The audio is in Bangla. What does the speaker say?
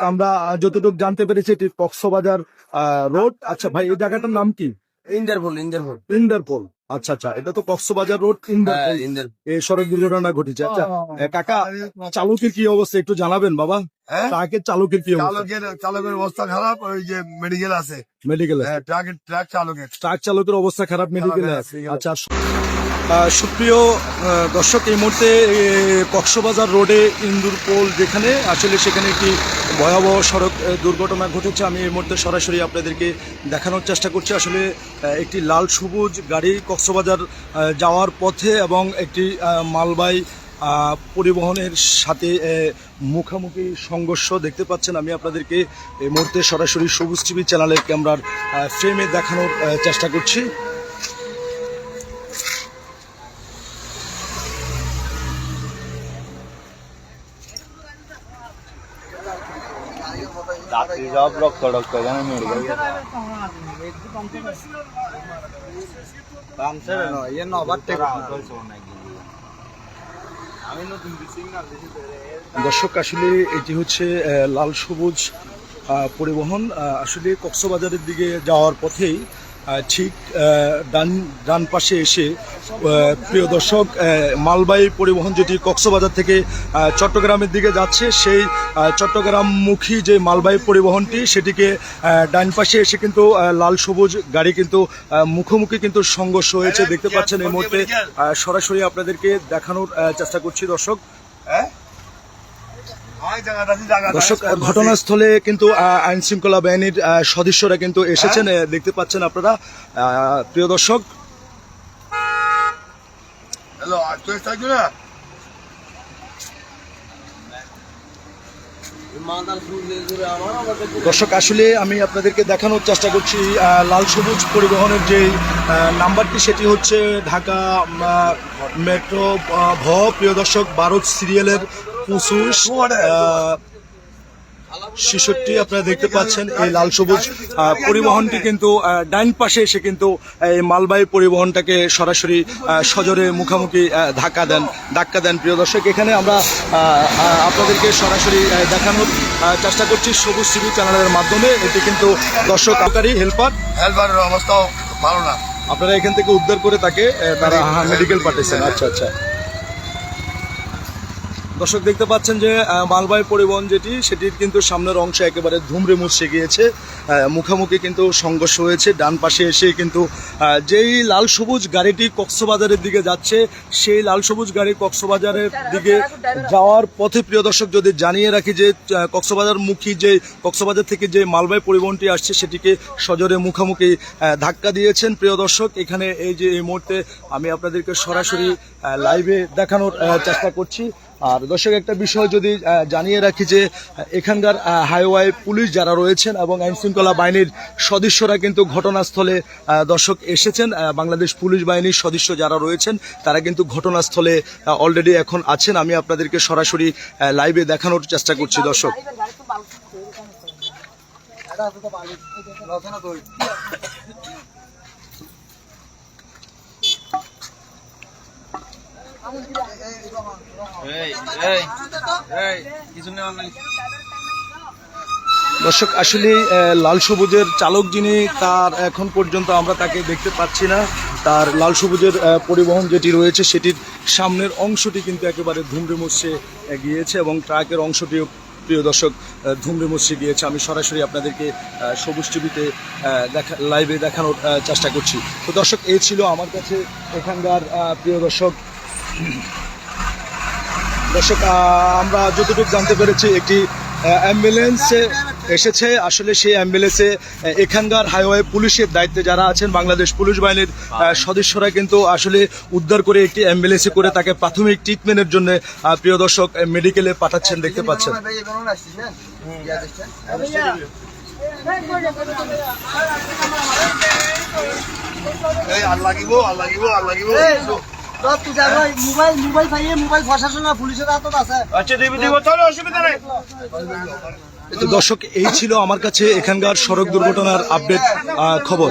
আমরা যতটুকু জানতে পেরেছি এটি কক্সবাজার রোড। আচ্ছা ভাই, এই জায়গাটার নাম কি? Interpol Interpol Interpol. আচ্ছা আচ্ছা, এটা তো কক্সবাজার রোড ইন্দারপোল। এই সড়ক দুর্ঘটনা ঘটেছে। আচ্ছা কাকা, চালকের কি অবস্থা একটু জানাবেন বাবা? ট্রাকের চালকের কি অবস্থা? চালকের অবস্থা খারাপ। ওই যে মেডিকেল আছে, মেডিকেল ট্রাক চালকের অবস্থা খারাপ, মেডিকেলে আছে। আচ্ছা সুপ্রিয় দর্শক, এই মুহূর্তে কক্সবাজার রোডে ইন্দুরপোল যেখানে আসলে সেখানে একটি ভয়াবহ সড়ক দুর্ঘটনা ঘটেছে। আমি এই মুহূর্তে সরাসরি আপনাদেরকে দেখানোর চেষ্টা করছি। আসলে একটি লাল সবুজ গাড়ি কক্সবাজার যাওয়ার পথে এবং একটি মালবাহী পরিবহনের সাথে মুখোমুখি সংঘর্ষ দেখতে পাচ্ছেন। আমি আপনাদেরকে এই মুহূর্তে সরাসরি সবুজ টিভি চ্যানেলের ক্যামেরার ফ্রেমে দেখানোর চেষ্টা করছি। দর্শক, আসলে এটি হচ্ছে লাল সবুজ পরিবহন। আসলে কক্সবাজারের দিকে যাওয়ার পথেই ঠিক ডান পাশে এসে প্রিয় দর্শক, মালবাহী পরিবহন যেটি কক্সবাজার থেকে চট্টগ্রামের দিকে যাচ্ছে, সেই চট্টগ্রামমুখী যে মালবাহী পরিবহনটি সেটিকে ডান পাশে এসে কিন্তু লাল সবুজ গাড়ি কিন্তু মুখোমুখি কিন্তু সংঘর্ষ হয়েছে দেখতে পাচ্ছেন। এই মুহূর্তে সরাসরি আপনাদেরকে দেখানোর চেষ্টা করছি দর্শক। দর্শক, ঘটনাস্থলে কিন্তু আইন শৃঙ্খলা বাহিনীর সদস্যরা কিন্তু এসেছেন, দেখতে পাচ্ছেন আপনারা প্রিয় দর্শক। দর্শক, আসলে আমি আপনাদেরকে দেখানোর চেষ্টা করছি লাল সবুজ পরিবহনের যে নাম্বারটি, সেটি হচ্ছে ঢাকা মেট্রো প্রিয় দর্শক 12 সিরিয়ালের 65 আপনারা দেখতে পাচ্ছেন। এই লাল সবুজ পরিবহনটি কিন্তু ডাইন পাশে এসে কিন্তু এই মালবাহী পরিবহনটাকে সরাসরি সজোরে মুখোমুখি ধাক্কা দেন প্রিয় দর্শক। এখানে আমরা আপনাদেরকে সরাসরি দেখানোর চেষ্টা করছি সবুজ টিভি চ্যানেলের মাধ্যমে। এটি কিন্তু দর্শক হেল্পারের অবস্থাও ভালো না, আপনারা এখান থেকে উদ্ধার করে তাকে তারা মেডিকেল পাঠিয়েছেন। আচ্ছা আচ্ছা দর্শক, দেখতে পাচ্ছেন যে মালবাহী পরিবহন যেটি, সেটির কিন্তু সামনের অংশ একেবারে ধুমড়ে মুচড়ে গিয়েছে, মুখোমুখি কিন্তু সংঘর্ষ হয়েছে। ডান পাশে এসে কিন্তু যেই লাল সবুজ গাড়িটি কক্সবাজারের দিকে যাচ্ছে, সেই লাল সবুজ গাড়ি কক্সবাজারের দিকে যাওয়ার পথে প্রিয় দর্শক যদি জানিয়ে রাখি যে কক্সবাজার থেকে যে মালবাহী পরিবহনটি আসছে সেটিকে সজোরে মুখোমুখি ধাক্কা দিয়েছেন প্রিয় দর্শক। এখানে এই মুহূর্তে আমি আপনাদেরকে সরাসরি লাইভে দেখানোর চেষ্টা করছি। আর দর্শক, একটা বিষয় যদি জানিয়ে রাখি যে এখানকার হাইওয়ে পুলিশ যারা রয়েছেন এবং আইনশৃঙ্খলা বাহিনীর সদস্যরা কিন্তু ঘটনাস্থলে দর্শক এসেছেন। বাংলাদেশ পুলিশ বাহিনীর সদস্য যারা রয়েছেন তারা কিন্তু ঘটনাস্থলে অলরেডি এখন আছেন। আমি আপনাদেরকে সরাসরি লাইভে দেখানোর চেষ্টা করছি দর্শক। দর্শক, আসলে লাল সবুজের চালক যিনি, তার এখন পর্যন্ত আমরা তাকে দেখতে পাচ্ছি না। তার লাল সবুজের পরিবহন যেটি রয়েছে সেটির সামনের অংশটি কিন্তু একেবারে ধুমড়ে মুচড়ে গিয়েছে এবং ট্রাকের অংশটিও প্রিয় দর্শক ধুমড়ে মুচড়ে গিয়েছে। আমি সরাসরি আপনাদেরকে সবুজ টিভিতে লাইভে দেখানোর চেষ্টা করছি। তো দর্শক, এই ছিল আমার কাছে এখানকার প্রিয় দর্শক। আমরা যতটুকু জানতে পেরেছি একটি অ্যাম্বুলেন্স এসেছে। আসলে সেই অ্যাম্বুলেন্সে এখানকার হাইওয়ে পুলিশের দায়িত্বে যারা আছেন বাংলাদেশ পুলিশ বাহিনীর সদস্যরা কিন্তু আসলে উদ্ধার করে একটি অ্যাম্বুলেন্সে করে তাকে প্রাথমিক ট্রিটমেন্টের জন্য প্রিয় দর্শক মেডিকেলে পাঠাচ্ছেন দেখতে পাচ্ছেন। দর্শক, এই ছিল আমার কাছে এখানকার সড়ক দুর্ঘটনার আপডেট খবর।